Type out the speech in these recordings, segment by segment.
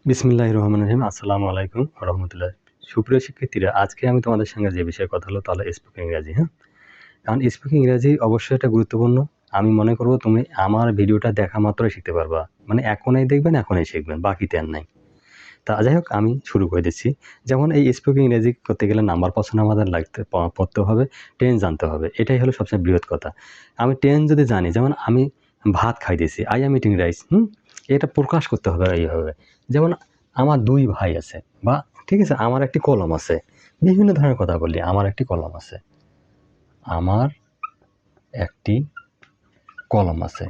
বিসমিল্লাহির রহমানির রহিম। আসসালামু আলাইকুম ওয়া রাহমাতুল্লাহ। সুপ্রিয় শিক্ষার্থীরা, আজকে আমি তোমাদের সঙ্গে যে বিষয়ে কথা হলো তা হলো স্পোকেন ইংরাজি, হ্যাঁ? কারণ স্পোকেন ইংরাজি অবশ্যই এটা গুরুত্বপূর্ণ। আমি মনে করব তুমি আমার ভিডিওটা দেখা মাত্রই শিখতে পারবা। মানে এখনই দেখবেন, এখনই শিখবেন, বাকিতে আর নাই। তা যাই হোক, আমি শুরু করে দিচ্ছি। যেমন এই স্পোকেন ইংরেজি করতে গেলে নাম্বার পছন্দ আমাদের পড়তে হবে, টেন্স জানতে হবে। এটাই হলো সবচেয়ে বৃহৎ কথা। আমি টেন্স যদি জানি, যেমন আমি ভাত খাইতেছি, আই অ্যাম ইটিং রাইস, এটা প্রকাশ করতে হবে এইভাবে। যেমন আমার ২ ভাই আছে, বা ঠিক আছে, আমার একটি কলম আছে। বিভিন্ন ধরনের কথা বলি। আমার একটি কলম আছে। আমার একটি কলম আছে।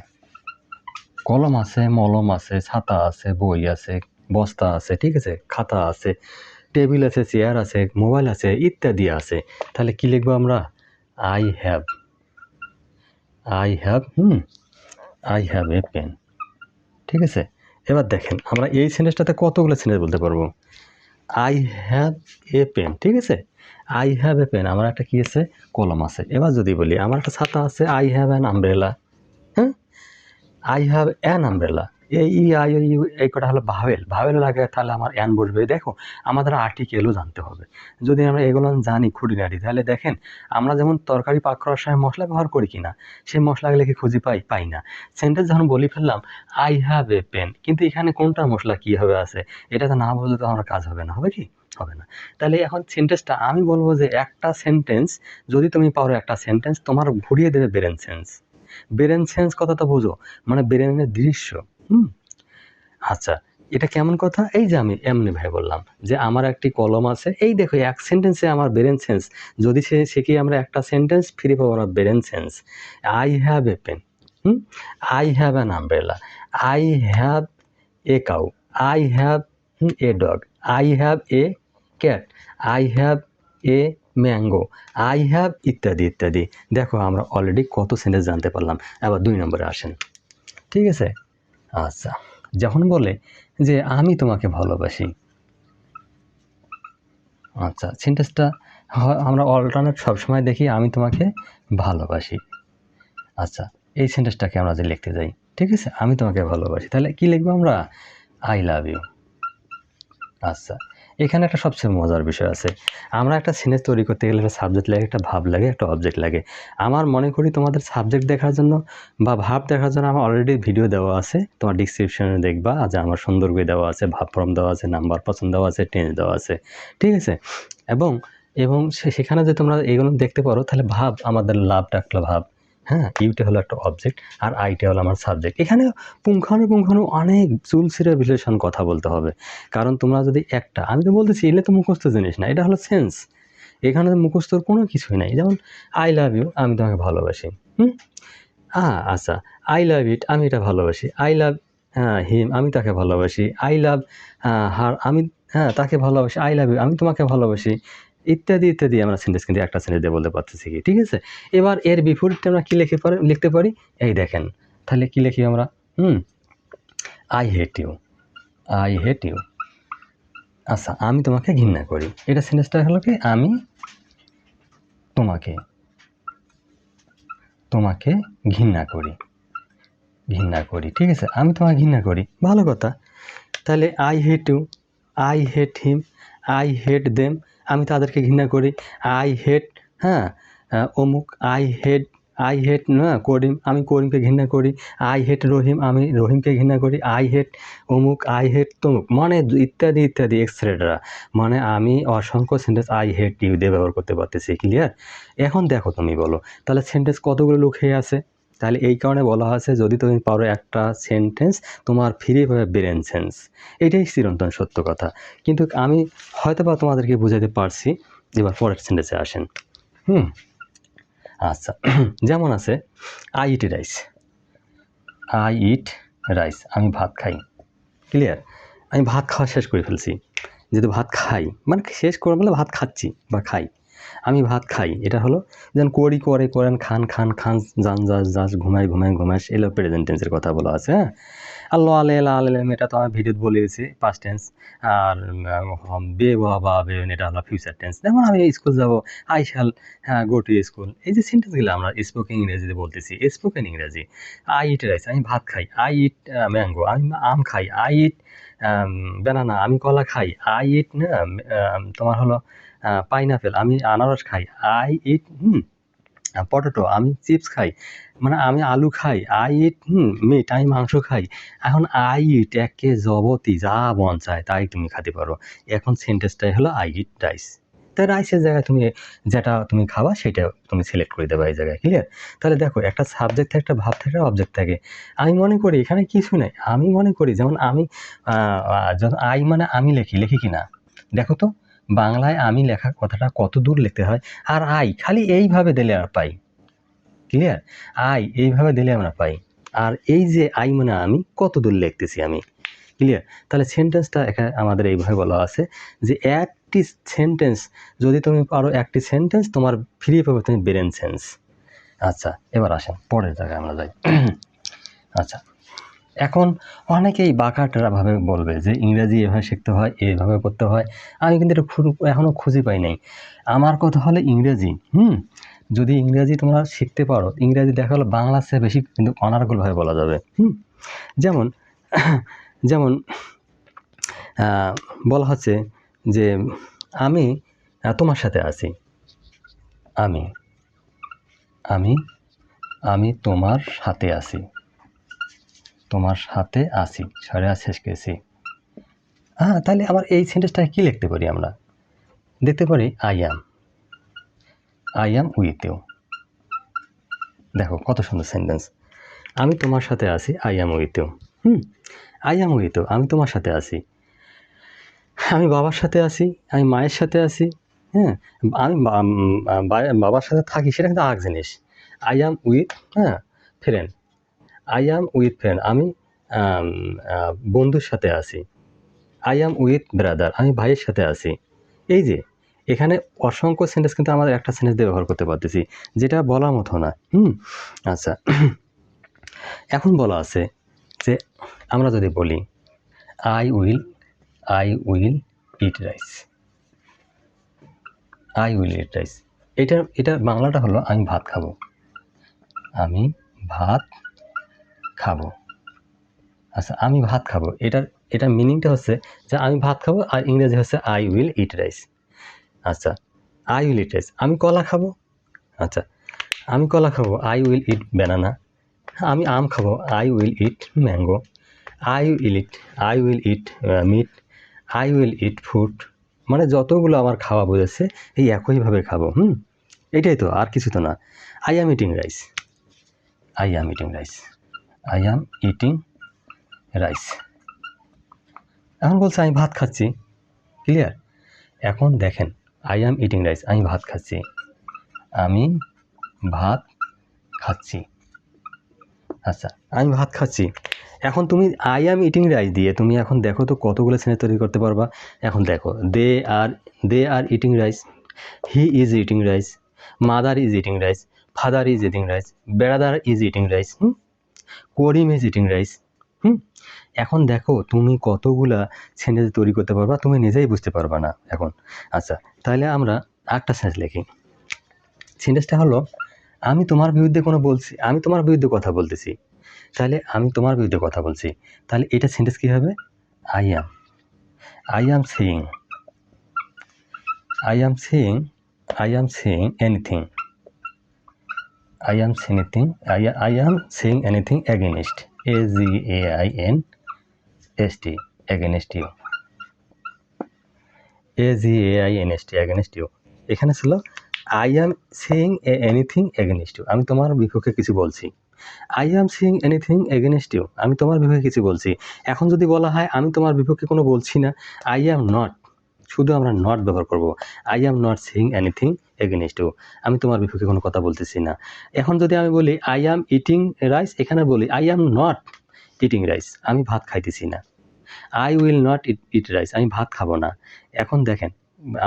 কলম আছে, মলম আছে, ছাতা আছে, বই আছে, বস্তা আছে, ঠিক আছে? খাতা আছে, টেবিল আছে, চেয়ার আছে, মোবাইল আছে, ইত্যাদি আছে। তাহলে কি লিখবো আমরা? I have, I have, I have a pen. ঠিক আছে? এবার দেখেন, আমরা এই সেন্টেন্সটাতে কতগুলো সেন্টেন্স বলতে পারবো? আই হ্যাভ এ পেন, ঠিক আছে? আই হ্যাভ এ পেন, আমার একটা কি আছে? কলম আছে। এবার যদি বলি আমার একটা ছাতা আছে, আই হ্যাভ অ্যান আমব্রেলা, হ্যাঁ? I have an umbrella. এই ই আই ও ইউ এই কটা হলো ভাওয়েল। ভাওয়েল লাগে, তাহলে আমার অ্যান বসবে। দেখো, আমাদের আর্টিকেলও জানতে হবে। যদি আমরা এগুলো জানি খুঁটিনাটি, তাহলে দেখেন আমরা যেমন তরকারি পাক করার সময় মশলা ব্যবহার করি কিনা, সেই মশলাগুলো কি খুঁজে পাই না। সেন্টেন্স যখন বলি ফেললাম আই হ্যাভ এ পেন, কিন্তু এখানে কোনটা মশলা কীভাবে আছে এটা তো না বললে তো আমার কাজ হবে না। হবে কি? হবে না। তাহলে এখন সেন্টেন্সটা আমি বলবো যে একটা সেন্টেন্স, যদি তুমি পারো একটা সেন্টেন্স তোমার ঘুরিয়ে দেবে ব্রেন সেন্স। ব্রেন সেন্স কথাটা বোঝো, মানে ব্রেনের দৃশ্য। আচ্ছা, এটা কেমন কথা? এই যে আমি এমনি ভাবে বললাম যে আমার একটি কলম আছে। এই দেখো, এক সেন্টেন্সে আমার ব্রেন সেন্স। যদি শিখি আমরা একটা সেন্টেন্স, ফিরে পাবো আমরা brain sense. I have a pen, I have an umbrella, I have a cow, I have a dog, I have a cat, I have a mango, I have ইত্যাদি ইত্যাদি। দেখো, আমরা অলরেডি কত সেন্টেন্স জানতে পারলাম। আবার ২ নম্বরে আসেন। ঠিক আছে? আচ্ছা, যখন বলে যে আমি তোমাকে ভালোবাসি, আচ্ছা, সেন্টেন্সটা আমরা অল্টারনেট সবসময় দেখি, আমি তোমাকে ভালোবাসি। আচ্ছা, এই সেন্টেন্সটাকে আমরা যে লিখতে যাই, ঠিক আছে, আমি তোমাকে ভালোবাসি, তাহলে কি লিখবো আমরা? I love you. আচ্ছা, এখানে একটা সবচেয়ে মজার বিষয় আছে। আমরা একটা সেন্টেন্স তৈরি করতে গেলে একটা সাবজেক্ট লাগে, একটা ভাব লাগে, একটা অবজেক্ট লাগে। আমার মনে করি তোমাদের সাবজেক্ট দেখার জন্য বা ভাব দেখার জন্য আমার অলরেডি ভিডিও দেওয়া আছে। তোমার ডেসক্রিপশনে দেখবা যে আমার সুন্দর করে দেওয়া আছে, ভাব ফর্ম দেওয়া আছে, নাম্বার পছন্দ দেওয়া আছে, টেন্স দেওয়া আছে। ঠিক আছে? এবং এবং সেখানে যদি তোমরা এগুলো দেখতে পারো, তাহলে ভাব আমাদের লাভটা একটা ভাব। হ্যাঁ, ইউটা হলো একটা অবজেক্ট, আর আইটা হলো আমার সাবজেক্ট। এখানে পুঙ্খানুপুঙ্খানু অনেক চুলচেরা বিশ্লেষণ কথা বলতে হবে। কারণ তোমরা যদি একটা, আমি তো বলতেছি এগুলো তো মুখস্থ জিনিস না, এটা হলো সেন্স। এখানে মুখস্থর কোনো কিছুই নাই। যেমন আই লাভ ইউ, আমি তোমাকে ভালোবাসি। আচ্ছা, আই লাভ ইট, আমি এটা ভালোবাসি। আই লাভ হিম, আমি তাকে ভালোবাসি। আই লাভ হার, আমি তাকে ভালোবাসি। আই লাভ ইউ, আমি তোমাকে ভালোবাসি, ইত্যাদি ইত্যাদি। আমরা সেন্টেন্স কিন্তু একটা সেন্টেন্স দিয়ে বলতে পারতেছি কি, ঠিক আছে? এবার এর বিপরীতে আমরা কি লিখতে পারি? এই দেখেন, তাহলে কি লিখি আমরা? I hate you, I hate you. আচ্ছা, আমি তোমাকে ঘৃণা করি। এটা সেন্টেন্সটা হলো কি? আমি তোমাকে তোমাকে ঘৃণা করি, ঘৃণা করি। ঠিক আছে? আমি তোমাকে ঘৃণা করি। ভালো কথা। তাহলে I hate you, I hate him, I hate them, আমি তাদেরকে ঘৃণা করি। আই হেট অমুক, আই হেট না করিম, আমি করিমকে ঘৃণা করি। আই হেট রহিম, আমি রহিমকে ঘৃণা করি। আই হেট অমুক, আই হেট তমুক, মানে ইত্যাদি ইত্যাদি এক্সেট্রা। মানে আমি অসংখ্য সেন্টেন্স আই হেট ইউ দিয়ে ব্যবহার করতে পারতেছি। ক্লিয়ার? এখন দেখো, তুমি বলো তাহলে সেন্টেন্স কতগুলো লুকিয়ে আছে? তাহলে এই কারণে বলা হয়েছে, যদি তুমি পারো একটা সেন্টেন্স তোমার ফ্রি হবে ব্রেন সেন্স। এটাই চিরন্তন সত্য কথা। কিন্তু আমি হয়তোবা তোমাদেরকে বুঝাতে পারছি। এবার পরের সেন্টেন্সে আসেন। আচ্ছা, যেমন আছে I eat rice, I eat rice, আমি ভাত খাই। ক্লিয়ার? আমি ভাত খাওয়া শেষ করে ফেলছি। যেহেতু ভাত খাই, মানে শেষ করে বলে ভাত খাচ্ছি বা খাই। আমি ভাত খাই, এটা হলো যেমন করি, করেন, খান, যান, যাস, ঘুমাস, এগুলো প্রেজেন্ট টেন্সের কথা বলা আছে। হ্যাঁ, আর ল আলে লা আলেম, এটা তো আমি ভিডিওতে বলে দিয়েছি, পাস্ট টেন্স। আর বে বা বেন, এটা হলো ফিউচার টেন্স। যেমন আমি স্কুল যাব, I shall go to school. এই যে সেন্টেন্সগুলো আমরা স্পোকেন ইংরেজিতে বলতেছি, স্পোকেন ইংরেজি। আই ইট রাইস, আমি ভাত খাই। আই ইট ম্যাঙ্গো, আমি আম খাই। আই ইট ব্যানানা, আমি কলা খাই। আই ইট না তোমার হলো পাইনাপেল, আমি আনারস খাই। আই ইট পটেটো, আমি চিপস খাই। মানে আমি আলু খাই। আই ইট মিট, আমি মাংস খাই। এখন আই ইট একে জবতি যা মন চায় তাই তুমি খেতে পারো। এখন সেন্টেন্সটাই হলো আই ইট রাইস। তাই রাইসের জায়গায় তুমি যেটা তুমি খাবা সেটা তুমি সিলেক্ট করে দেবা এই জায়গায়। ক্লিয়ার? তাহলে দেখো একটা সাবজেক্ট থাকে, একটা ভাব থাকে, অবজেক্ট থাকে। আমি মনে করি এখানে কিছু নাই। আমি মনে করি যেমন আমি যখন আই মানে আমি লিখি কি না? দেখো তো বাংলায় আমি লেখা কথাটা কত দূর লিখতে হয়, আর আই খালি এইভাবে দিলে আর পাই। ক্লিয়ার? আই এইভাবে দিলে আমরা পাই। আর এই যে আই মানে আমি কত দূর লিখতেছি আমি। ক্লিয়ার? তাহলে সেন্টেন্সটা এখানে আমাদের এইভাবে বলা আছে যে একটি সেন্টেন্স যদি তুমি পারো, একটি সেন্টেন্স তোমার ফ্রি পাবে তুমি ব্রেন সেন্স। আচ্ছা, এবার আসেন পরের জায়গায় আমরা যাই। আচ্ছা, এখন অনেকেই বাঁকাটাভাবে বলবে যে ইংরেজি এভাবে শিখতে হয়, এভাবে করতে হয়। আমি কিন্তু এটা এখনও খুঁজে পাই নাই। আমার কথা হলে ইংরেজি যদি ইংরেজি তোমরা শিখতে পারো, ইংরেজি দেখা হলো বাংলার চেয়ে বেশি কিন্তু অনার্গলভাবে বলা যাবে। যেমন যেমন বলা হচ্ছে যে আমি তোমার সাথে আছি। আমি আমি আমি তোমার সাথে আছি। তোমার সাথে আছি, সাড়ে শেষ করেছি। তাহলে আবার এই সেন্টেন্সটা কি লিখতে পারি আমরা? দেখতে পারি আই অ্যাম উইথ ইউ। দেখো কত সুন্দর সেন্টেন্স। আমি তোমার সাথে আছি, I am with you. I am with you, আমি তোমার সাথে আছি। আমি বাবার সাথে আছি, আমি মায়ের সাথে আছি। আমি বাবার সাথে থাকি, সেটা কিন্তু আরেক জিনিস। I am with friend. I am with friend, আমি বন্ধুর সাথে আছি। আই অ্যাম উইথ ব্রাদার, আমি ভাইয়ের সাথে আছি। এই যে এখানে অসংখ্য সেন্টেন্স কিন্তু আমাদের একটা সেন্টেন্স দিয়ে ব্যবহার করতে পারতেছি, যেটা বলার মতো না। আচ্ছা, এখন বলা আছে যে আমরা যদি বলি I will eat rice. I will eat rice, এটা বাংলাটা হলো আমি ভাত খাবো। আমি ভাত খাবো। আচ্ছা, আমি ভাত খাবো, এটার মিনিংটা হচ্ছে যে আমি ভাত খাবো, আর ইংরেজি হচ্ছে আই উইল ইট রাইস। আচ্ছা, আই উইল ইট রাইস, আমি কলা খাবো। আচ্ছা, আমি কলা খাবো, আই উইল ইট ব্যানানা। আমি আম খাবো, I will it mango. I will it meet. I will eat food. মানে যতগুলো আমার খাওয়া বোঝাচ্ছে এই একইভাবে খাবো। এটাই তো, আর কিছু তো না। I am eating rice. I am eating rice. I am eating rice. এখন বলছে আমি ভাত খাচ্ছি। ক্লিয়ার? এখন দেখেন আই অ্যাম ইটিং রাইস, আমি ভাত খাচ্ছি। আমি ভাত খাচ্ছি। আচ্ছা, আমি ভাত খাচ্ছি। এখন তুমি আই অ্যাম ইটিং রাইস দিয়ে তুমি এখন দেখো তো কতগুলো সেন্টেন্স তৈরি করতে পারবা। এখন দেখো, they are eating rice. He is eating rice. Mother is eating rice. Father is eating rice. Brother is eating rice. Karim is eating rice. এখন দেখো তুমি কতগুলা সেন্টেন্স তৈরি করতে পারবা, তুমি নিজেই বুঝতে পারবা না এখন। আচ্ছা, তাহলে আমরা একটা সেন্টেন্স লিখি। সেন্টেন্সটা হলো আমি তোমার বিরুদ্ধে আমি তোমার বিরুদ্ধে কথা বলতেছি। তাহলে আমি তোমার বিরুদ্ধে কথা বলছি, তাহলে এটা সেন্টেন্স কী হবে? I am saying anything. I am saying anything against, against you. against you. এখানে ছিল I am saying anything against you, আমি তোমার বিপক্ষে কিছু বলছি। I am saying anything against you, আমি তোমার বিপক্ষে কিছু বলছি। এখন যদি বলা হয় আমি তোমার বিপক্ষে কোনো বলছি না, I am not, শুধু আমরা নট ব্যবহার করব। I am not saying anything against you, আমি তোমার বিপক্ষে কোনো কথা বলতেছি না। এখন যদি আমি বলি I am eating rice, এখানে বলি I am not eating rice, আমি ভাত খাইতেছি না। I will not eat rice, আমি ভাত খাবো না। এখন দেখেন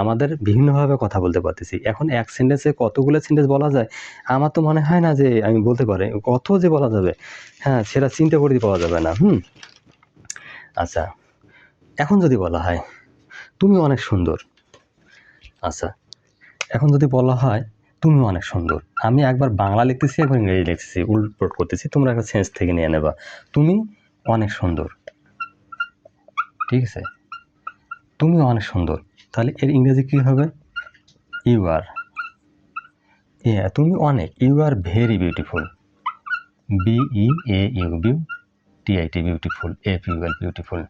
আমাদের বিভিন্নভাবে কথা বলতে পারতেছি। এখন এক সেন্টেন্সে কতগুলো সেন্টেন্স বলা যায়, আমার তো মনে হয় না যে আমি বলতে পারি কত যে বলা যাবে। সেটা চিন্তা করে পাওয়া যাবে না। আচ্ছা, এখন যদি বলা হয় তুমি অনেক সুন্দর। আচ্ছা, এখন যদি বলা হয় তুমি অনেক সুন্দর, আমি একবার বাংলা লিখতেছি, একবার ইংরেজি লিখতেছি, উল্টপাল্ট করতেছি, তোমরা একটা সেন্স থেকে নিয়ে নেবা। তুমি অনেক সুন্দর। ঠিক আছে, তুমি অনেক সুন্দর, তাহলে এর ইংরেজি কী হবে? You are. তুমি অনেক, you are very beautiful, BEAU BEAUTIT beautiful, FUL beautiful.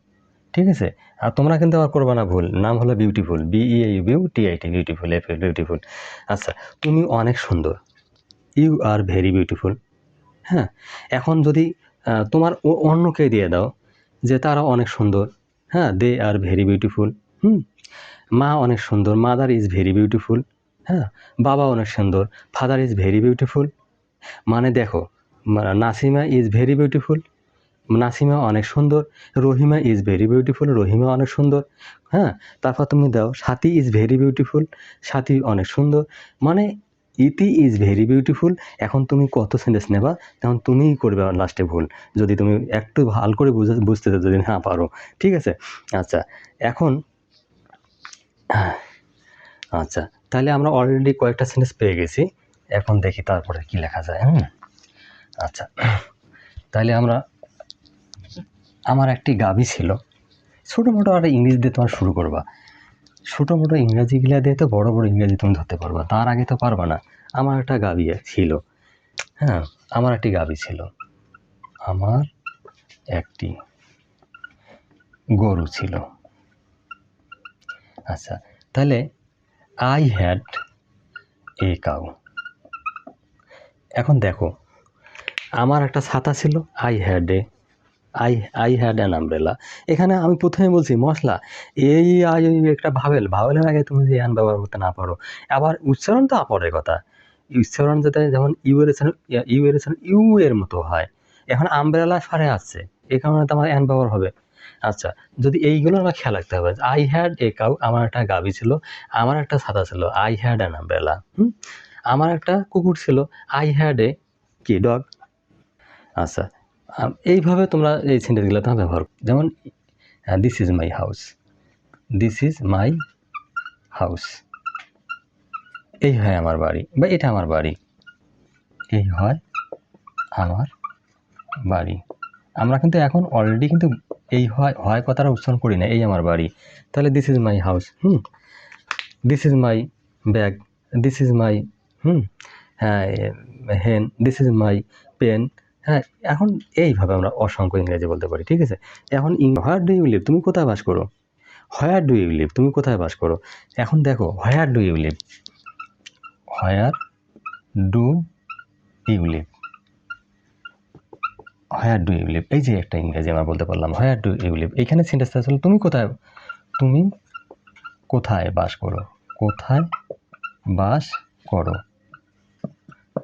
ঠিক আছে, আর তোমরা কিন্তু আবার করবে না ভুল, নাম হলো beautiful, BEAUTIT beautiful, FUL beautiful. আচ্ছা, তুমি অনেক সুন্দর, ইউ আর ভেরি বিউটিফুল। হ্যাঁ, এখন যদি তোমার অন্যকে দিয়ে দাও যে তারা অনেক সুন্দর, হ্যাঁ, দে আর ভেরি বিউটিফুল। মা অনেক সুন্দর, মাদার ইজ ভেরি বিউটিফুল। হ্যাঁ, বাবা অনেক সুন্দর, ফাদার ইজ ভেরি বিউটিফুল। মানে দেখো, Nasima is very beautiful, Nasima অনেক সুন্দর, Rahima is very beautiful, Rahima অনেক সুন্দর। হ্যাঁ, তারপর তুমি দাও সাথী ইজ ভেরি বিউটিফুল, সাথী অনেক সুন্দর। মানে ইতি ইজ ভেরি বিউটিফুল। এখন তুমি কত সেন্টেন্স নেবা, তখন তুমিই করবে লাস্টে ভুল, যদি তুমি একটু ভালো করে বুঝতে যদি না পারো। ঠিক আছে, আচ্ছা এখন আচ্ছা, তাহলে আমরা অলরেডি কয়েকটা সেন্টেন্স পেয়ে গেছি, এখন দেখি তারপরে কি লেখা যায়। আচ্ছা, তাহলে আমার একটি গাভী ছিল, ছোটো মোটো একটা ইংরেজি দিয়ে তোমার শুরু করবা, ছোটো মোটো ইংরাজিগুলো দিয়ে তো বড় বড় ইংরেজি তুমি ধরতে পারবা, তার আগে তো পারবা না। আমার একটা গাভী ছিল, হ্যাঁ, আমার একটি গাভী ছিল, আমার একটি গরু ছিল। আচ্ছা, তাহলে আই হ্যাড এ কাউ। এখন দেখো, আমার একটা ছাতা ছিল, আই হ্যাড অ্যান আমব্রেলা। এখানে আমি প্রথমে বলছি মশলা, এই আই একটা ভাওয়েলের আগে তুমি যে অ্যান ব্যবহার করতে না পারো, আবার উচ্চারণ তো আপরের কথা, উচ্চারণ যাতে যেমন ইউ এর মতো হয়। এখন আমব্রেলা ফারে আসছে, এই কারণে তো আমার অ্যান ব্যবহার হবে। আচ্ছা, যদি এইগুলো আমার খেয়াল রাখতে হবে, আই হ্যাড এ কাউ, আমার একটা গাভী ছিল, আমার একটা ছাতা ছিল, আই হ্যাড অ্যান আমব্রেলা। আমার একটা কুকুর ছিল, আই হ্যাড এ কি ডগ। আচ্ছা, এইভাবে তোমরা এই সেন্টেন্সগুলো তো ব্যবহার, যেমন this is my house, this is my house, এই হয় আমার বাড়ি, বা এটা আমার বাড়ি, এই হয় আমার বাড়ি। আমরা কিন্তু এখন অলরেডি কিন্তু এই হয় কথাটা উচ্চারণ করি না, এই আমার বাড়ি। তাহলে this is my house, this is my bag, this is my হেন, দিস ইজ মাই পেন। হ্যাঁ, এখন এইভাবে আমরা অসংখ্য ইংরেজি বলতে পারি। ঠিক আছে, এখন হোয়ার ডু ইউ লিভ, তুমি কোথায় বাস করো? হোয়ার ডু ইউ লিভ, তুমি কোথায় বাস করো? এখন দেখো, where do you live, where do you live, where do you live, এই যে একটা ইংরেজি আমরা বলতে পারলাম, হোয়ার ডু ইউ লিভ। এইখানে সেন্টেন্সটা আসলে তুমি কোথায় বাস করো, কোথায় বাস করো।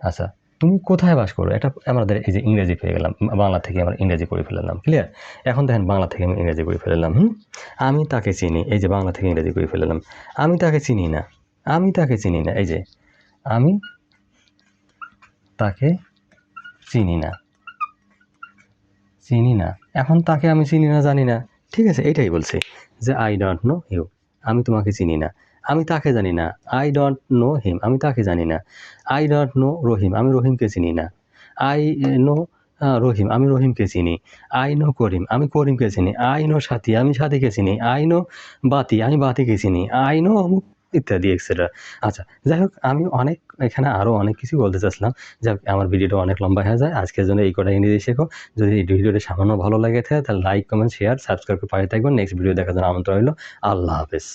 আচ্ছা, তুমি কোথায় বাস করো, এটা আমাদের এই যে ইংরেজি পেয়ে গেলাম, বাংলা থেকে আমরা ইংরেজি করে ফেললাম। ক্লিয়ার? এখন দেখেন, বাংলা থেকে আমি ইংরেজি করে ফেললাম। আমি তাকে চিনি, এই যে বাংলা থেকে ইংরেজি করে ফেললাম। আমি তাকে চিনি না, আমি তাকে চিনি না, এই যে আমি তাকে চিনি না, চিনি না। এখন তাকে আমি চিনি না, জানি না। ঠিক আছে, এইটাই বলছি যে আই ডোন্ট নো ইউ, আমি তোমাকে চিনি না। আমি তাকে জানি না, আই ডোন্ট নো হিম, আমি তাকে জানি না। আই ডোন্ট নো রহিম, আমি রহিমকে চিনি না। আই নো রহিম, আমি রহিমকে চিনি। আই নো করিম, আমি করিমকে চিনি। আই নো সাথী, আমি সাথীকে চিনি। আই নো বাতি, আমি বাতিকে চিনি। আই নো অমুক, ইত্যাদি এক্সেট্রা। আচ্ছা, যাই হোক, আমি এখানে আরও অনেক কিছু বলতে চাচ্ছিলাম। যাই হোক, আমার ভিডিওটা অনেক লম্বা হয়ে যায়, আজকের জন্য এই কটা ইংরেজি শেখো। যদি এই ভিডিওটা সামান্য ভালো লাগে থাকে, তাহলে লাইক, কমেন্ট, শেয়ার, সাবস্ক্রাইব করে পাশে থাকবেন। নেক্সট ভিডিও দেখার জন্য আমন্ত্রণ রইল। আল্লাহ হাফেজ।